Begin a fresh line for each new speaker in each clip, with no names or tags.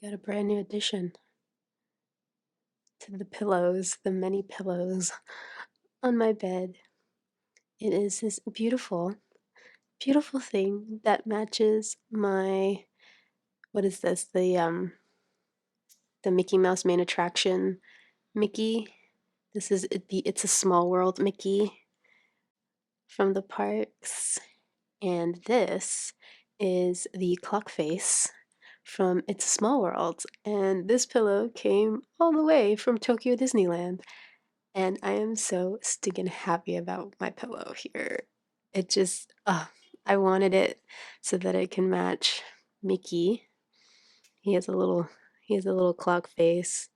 got a brand new addition to the pillows, the many pillows on my bed. It is this beautiful, beautiful thing that matches my, what is this? The Mickey Mouse main attraction Mickey. This is the It's a Small World Mickey from the parks. And this is the clock face from It's a Small World. And this pillow came all the way from Tokyo Disneyland. And I am so stinking happy about my pillow here. It just, I wanted it so that it can match Mickey. He has a little, he has a little clock face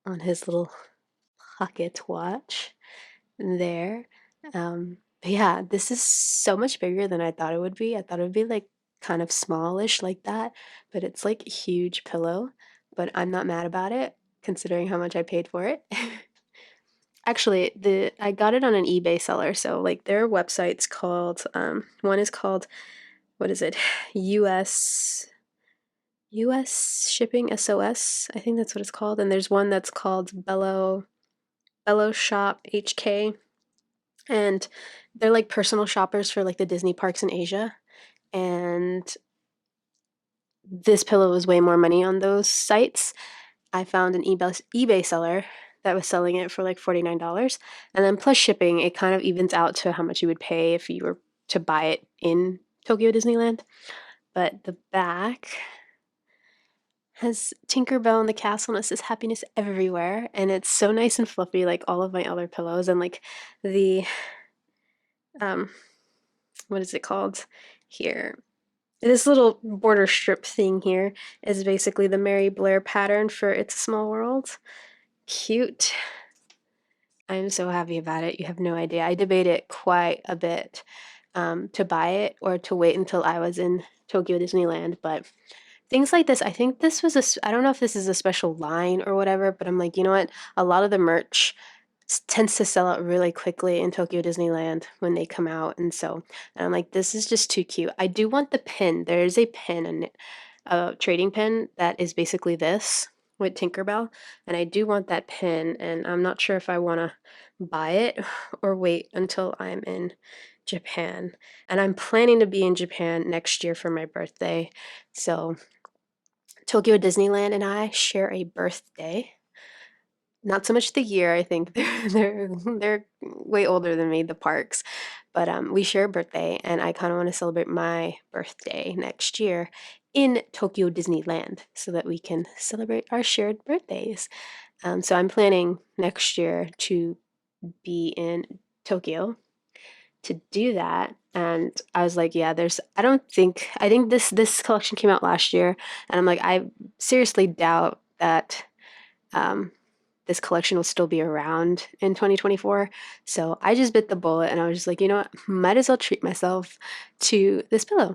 on his little pocket watch there. But yeah, this is so much bigger than I thought it would be. I thought it would be like kind of smallish like that, but it's like a huge pillow. But I'm not mad about it considering how much I paid for it. Actually, I got it on an eBay seller, so like their website's called one is called, what is it? US Shipping SOS. I think that's what it's called. And there's one that's called Bello Shop HK. And they're like personal shoppers for like the Disney parks in Asia. And this pillow was way more money on those sites. I found an eBay seller that was selling it for like $49. And then plus shipping, it kind of evens out to how much you would pay if you were to buy it in Tokyo Disneyland. But the back has Tinkerbell and the castle and it says happiness everywhere. And it's so nice and fluffy, like all of my other pillows. And like the, what is it called here? This little border strip thing here is basically the Mary Blair pattern for It's a Small World. Cute. I'm so happy about it. You have no idea. I debated quite a bit to buy it or to wait until I was in Tokyo Disneyland, but things like this, I think this was I don't know if this is a special line or whatever, but I'm like, you know what? A lot of the merch tends to sell out really quickly in Tokyo Disneyland when they come out, and I'm like, this is just too cute. I do want the pin. There is a pin, a trading pin that is basically this with Tinkerbell, and I do want that pin, and I'm not sure if I want to buy it or wait until I'm in Japan. And I'm planning to be in Japan next year for my birthday. So Tokyo Disneyland and I share a birthday. Not so much the year, I think they're way older than me, the parks. But we share a birthday, and I kind of want to celebrate my birthday next year in Tokyo Disneyland so that we can celebrate our shared birthdays. So I'm planning next year to be in Tokyo to do that. And I was like, yeah, I think this collection came out last year, and I'm like, I seriously doubt that this collection will still be around in 2024. So I just bit the bullet and I was just like, you know what, might as well treat myself to this pillow.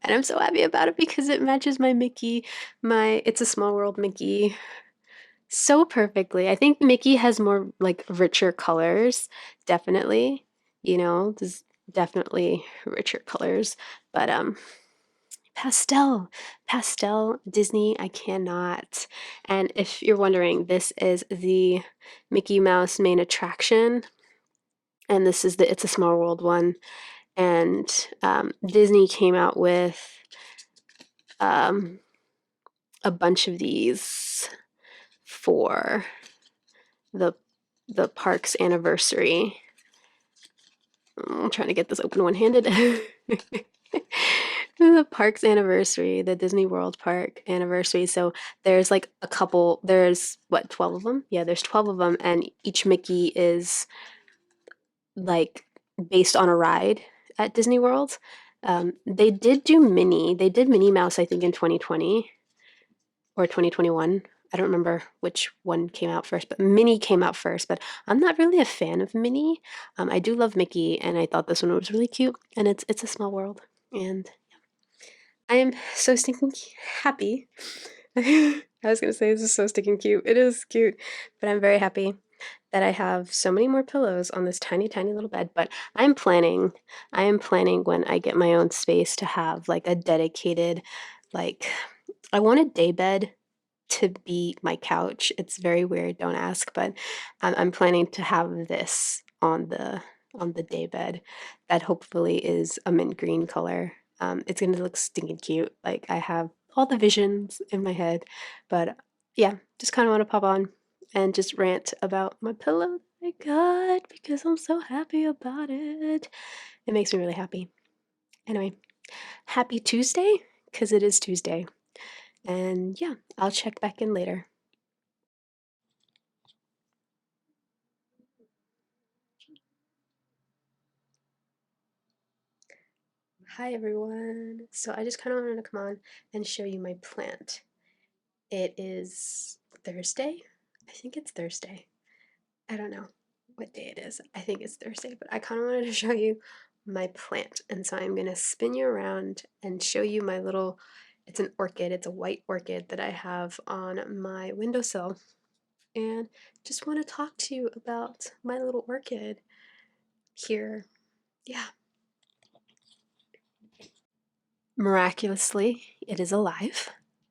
And I'm so happy about it because it matches my Mickey, my It's a Small World Mickey so perfectly. I think Mickey has more like richer colors, definitely. There's definitely richer colors, but pastel Disney, I cannot. And if you're wondering, this is the Mickey Mouse main attraction, and this is the It's a Small World one. And Disney came out with um, a bunch of these for the park's anniversary. I'm trying to get this open one-handed. The park's anniversary, the Disney World Park anniversary. So there's like a couple, there's what, 12 of them? Yeah, there's 12 of them, and each Mickey is like based on a ride at Disney World. They did Minnie Mouse, I think, in 2020 or 2021. I don't remember which one came out first, but Minnie came out first. But I'm not really a fan of Minnie. I do love Mickey, and I thought this one was really cute. And it's a small world, and I am so stinking happy. I was gonna say this is so stinking cute. It is cute, but I'm very happy that I have so many more pillows on this tiny, tiny little bed. But I am planning when I get my own space to have like a dedicated, like I want a daybed to be my couch. It's very weird, don't ask, but I'm planning to have this on the daybed that hopefully is a mint green color. It's gonna look stinking cute. Like I have all the visions in my head, but yeah, just kind of want to pop on and just rant about my pillow that I got because I'm so happy about it. It makes me really happy. Anyway, happy Tuesday because it is Tuesday. And yeah, I'll check back in later. Hi everyone. So I just kind of wanted to come on and show you my plant. It is Thursday. I think it's Thursday. I don't know what day it is. I think it's Thursday, but I kind of wanted to show you my plant. And so I'm going to spin you around and show you my little, it's an orchid. It's a white orchid that I have on my windowsill. And just want to talk to you about my little orchid here. Yeah. Miraculously, it is alive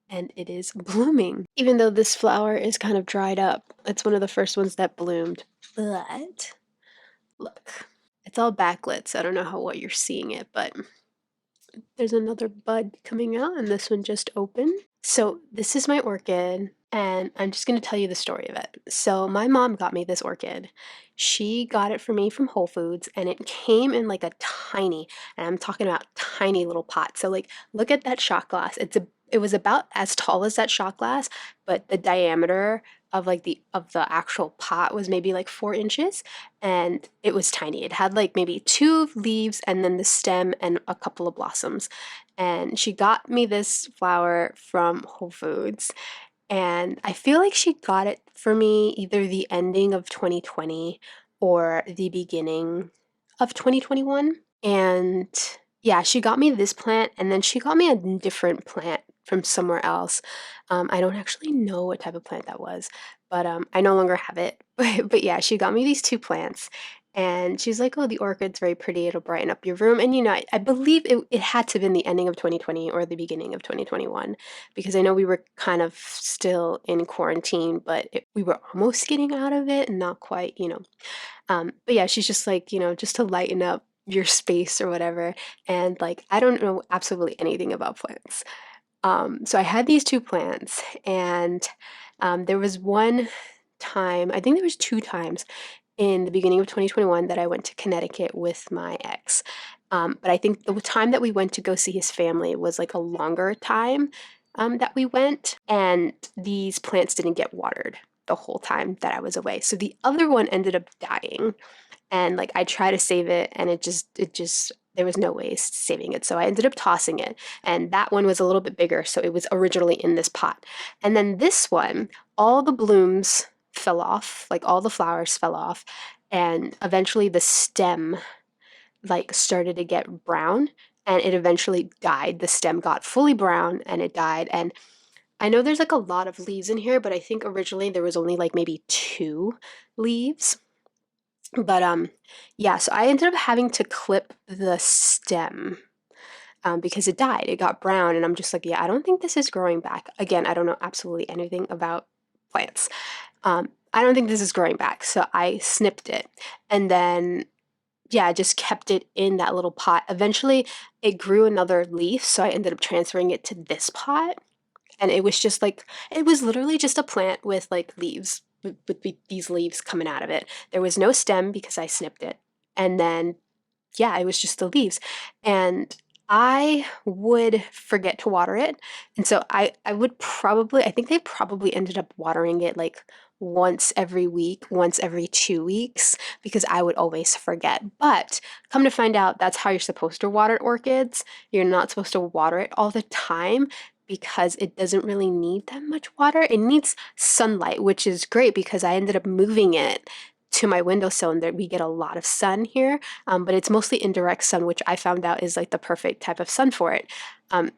and it is blooming. Even though this flower is kind of dried up, it's one of the first ones that bloomed. But look, it's all backlit, so I don't know how well you're seeing it, but there's another bud coming out, and this one just opened. So this is my orchid, and I'm just going to tell you the story of it. So my mom got me this orchid. She got it for me from Whole Foods, and it came in like a tiny, and I'm talking about tiny little pot. So like, look at that shot glass. It was about as tall as that shot glass, but the diameter of like the actual pot was maybe like 4 inches, and it was tiny. It had like maybe two leaves and then the stem and a couple of blossoms. And she got me this flower from Whole Foods. And I feel like she got it for me either the ending of 2020 or the beginning of 2021. And yeah, she got me this plant and then she got me a different plant from somewhere else. I don't actually know what type of plant that was, but I no longer have it. But yeah, she got me these two plants. And she's like, oh, the orchid's very pretty. It'll brighten up your room. And you know, I believe it had to have been the ending of 2020 or the beginning of 2021 because I know we were kind of still in quarantine, but we were almost getting out of it and not quite, you know. But yeah, she's just like, you know, just to lighten up your space or whatever. And like, I don't know absolutely anything about plants. So I had these two plants, and there was one time, I think there was two times in the beginning of 2021 that I went to Connecticut with my ex. But I think the time that we went to go see his family was like a longer time that we went, and these plants didn't get watered the whole time that I was away. So the other one ended up dying, and like I tried to save it, and it just there was no way saving it. So I ended up tossing it, and that one was a little bit bigger, so it was originally in this pot. And then this one, all the blooms fell off, like all the flowers fell off, and eventually the stem like started to get brown and it eventually died. The stem got fully brown and it died. And I know there's like a lot of leaves in here, but I think originally there was only like maybe two leaves. But yeah, so I ended up having to clip the stem because it died. It got brown, and I'm just like, yeah, I don't think this is growing back. Again, I don't know absolutely anything about plants. I don't think this is growing back, so I snipped it, and then yeah, I just kept it in that little pot. Eventually, it grew another leaf, so I ended up transferring it to this pot, and it was just like it was literally just a plant with like leaves with these leaves coming out of it. There was no stem because I snipped it, and then yeah, it was just the leaves. And I would forget to water it. And so I would probably I think they probably ended up watering it like once every week, once every 2 weeks, because I would always forget. But come to find out, that's how you're supposed to water orchids. You're not supposed to water it all the time because it doesn't really need that much water. It needs sunlight, which is great because I ended up moving it to my windowsill and there we get a lot of sun here, but it's mostly indirect sun, which I found out is like the perfect type of sun for it.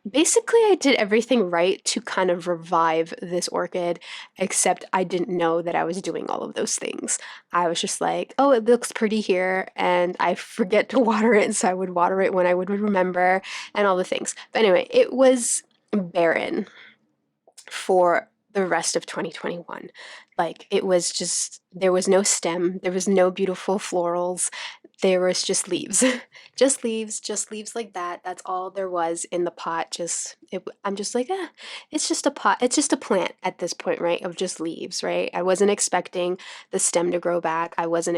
Basically, I did everything right to kind of revive this orchid, except I didn't know that I was doing all of those things. I was just like, oh, it looks pretty here, and I forget to water it, so I would water it when I would remember, and all the things. But anyway, it was barren. for the rest of 2021. Like it was just, there was no stem, there was no beautiful florals, there was just leaves. Just leaves like that. That's all there was in the pot. I'm just like, it's just a pot. It's just a plant at this point, right? Of just leaves, right? I wasn't expecting the stem to grow back. I wasn't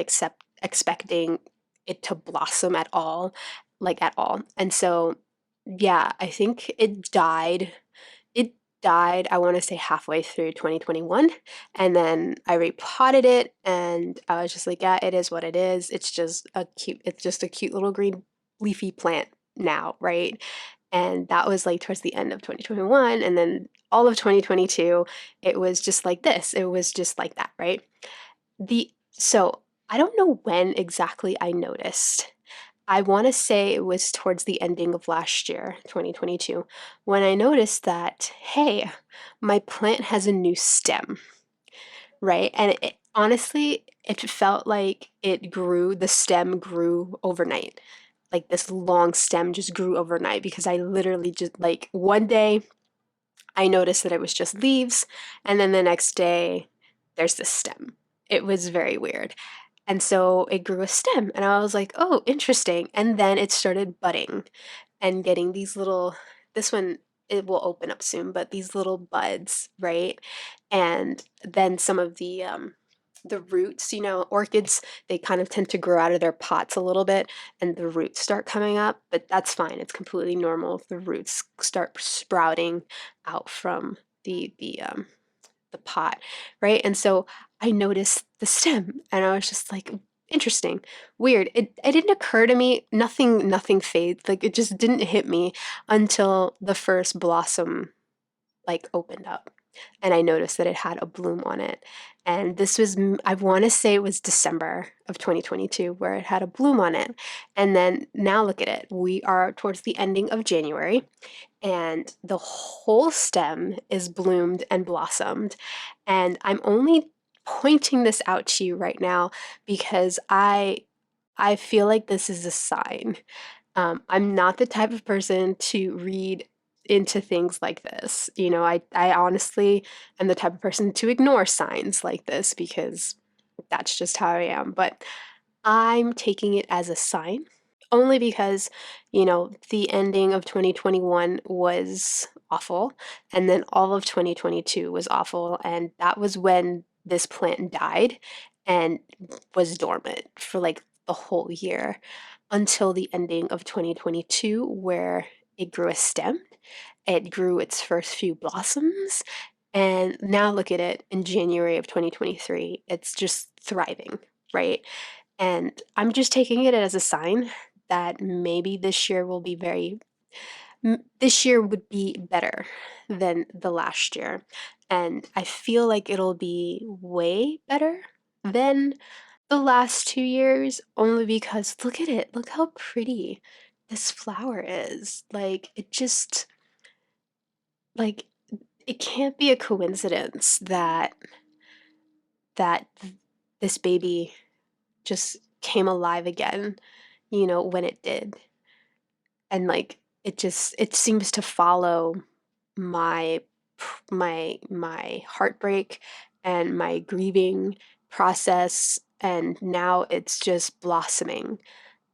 expecting it to blossom at all, like at all. And so, yeah, I think it died, I want to say halfway through 2021. And then I repotted it and I was just like, yeah, it is what it is. It's just a cute little green leafy plant now, right? And that was like towards the end of 2021. And then all of 2022, it was just like this. It was just like that, right? So I don't know when exactly I noticed. I want to say it was towards the ending of last year, 2022, when I noticed that, hey, my plant has a new stem, right? And honestly, it felt like the stem grew overnight. Like this long stem just grew overnight because I literally just, like, one day I noticed that it was just leaves, and then the next day there's this stem. It was very weird. And so it grew a stem, and I was like, oh, interesting. And then it started budding and getting these little, this one, it will open up soon, but these little buds, right? And then some of the roots, orchids, they kind of tend to grow out of their pots a little bit and the roots start coming up, but that's fine. It's completely normal if the roots start sprouting out from the pot, right? And so I noticed the stem and I was just like, interesting, weird. It didn't occur to me, nothing fades. Like it just didn't hit me until the first blossom like opened up and I noticed that it had a bloom on it. And this was, I want to say it was December of 2022 where it had a bloom on it. And then now look at it. We are towards the ending of January and the whole stem is bloomed and blossomed. And I'm only pointing this out to you right now because I feel like this is a sign. I'm not the type of person to read into things like this. I honestly am the type of person to ignore signs like this because that's just how I am. But I'm taking it as a sign only because, the ending of 2021 was awful, and then all of 2022 was awful, and that was when this plant died and was dormant for like the whole year until the ending of 2022, where it grew a stem, it grew its first few blossoms, and now look at it in January of 2023. It's just thriving, right? And I'm just taking it as a sign that maybe this year would be better than the last year. And I feel like it'll be way better than the last 2 years, only because look at it. Look how pretty this flower is. Like, like, it can't be a coincidence that this baby just came alive again, when it did. And like it seems to follow my my heartbreak and my grieving process, and now it's just blossoming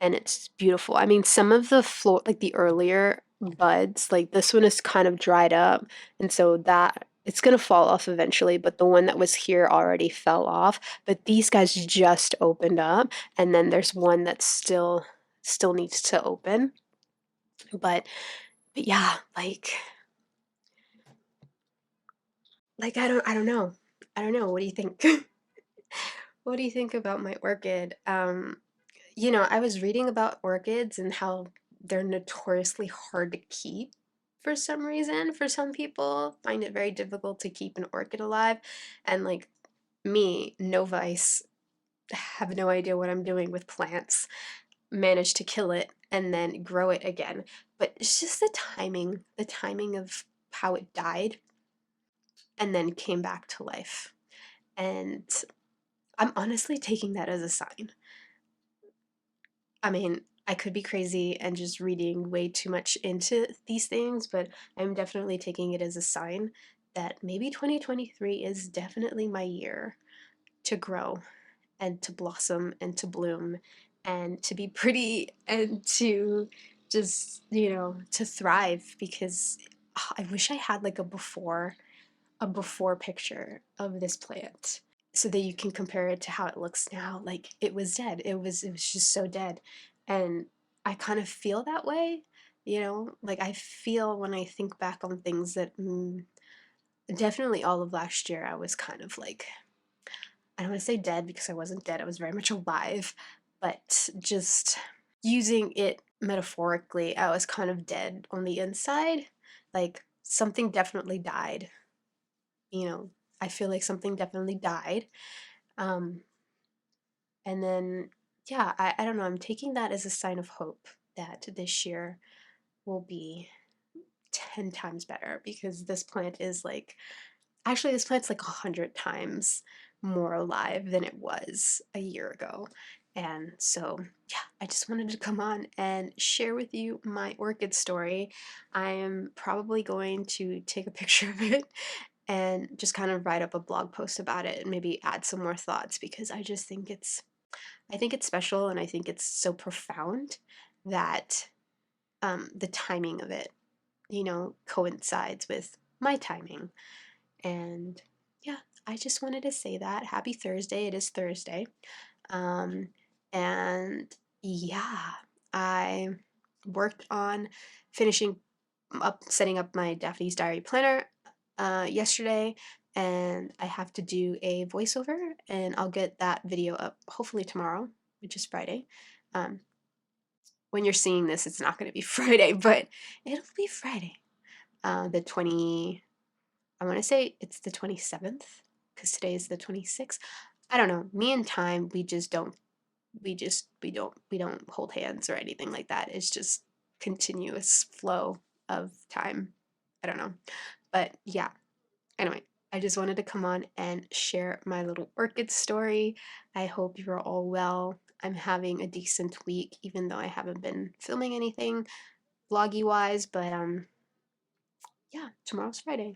and it's beautiful. I mean, some of the like the earlier buds, like this one is kind of dried up, and so that it's gonna fall off eventually, but the one that was here already fell off. But these guys just opened up, and then there's one that still needs to open. But yeah, like I don't know. I don't know. What do you think? What do you think about my orchid? I was reading about orchids and how they're notoriously hard to keep for some reason. For some people, find it very difficult to keep an orchid alive. And like me, novice, have no idea what I'm doing with plants, managed to kill it and then grow it again. But it's just the timing of how it died and then came back to life. And I'm honestly taking that as a sign. I mean, I could be crazy and just reading way too much into these things, but I'm definitely taking it as a sign that maybe 2023 is definitely my year to grow and to blossom and to bloom and to be pretty and to just, to thrive because I wish I had like a before picture of this plant so that you can compare it to how it looks now. Like it was dead. It was just so dead. And I kind of feel that way, like I feel when I think back on things that definitely all of last year I was kind of like, I don't want to say dead because I wasn't dead. I was very much alive, but just using it metaphorically, I was kind of dead on the inside. Like something definitely died. You know, I feel like something definitely died. Um, and then, yeah, I don't know. I'm taking that as a sign of hope that this year will be 10 times better because this plant is like, actually, this plant's like 100 times more alive than it was a year ago. And so, yeah, I just wanted to come on and share with you my orchid story. I am probably going to take a picture of it and just kind of write up a blog post about it and maybe add some more thoughts because I think it's special and I think it's so profound that the timing of it, coincides with my timing. And yeah, I just wanted to say that. Happy Thursday. It is Thursday. Um, and yeah, I worked on finishing setting up my Daphne's Diary planner yesterday, and I have to do a voiceover, and I'll get that video up hopefully tomorrow, which is Friday. Um, when you're seeing this, it's not going to be Friday, but it'll be Friday. The 20, I want to say it's the 27th because today is the 26th. I don't know. Me and time, we don't hold hands or anything like that. It's just continuous flow of time. I don't know. But yeah, anyway, I just wanted to come on and share my little orchid story. I hope you're all well. I'm having a decent week, even though I haven't been filming anything vloggy wise, but yeah, tomorrow's Friday.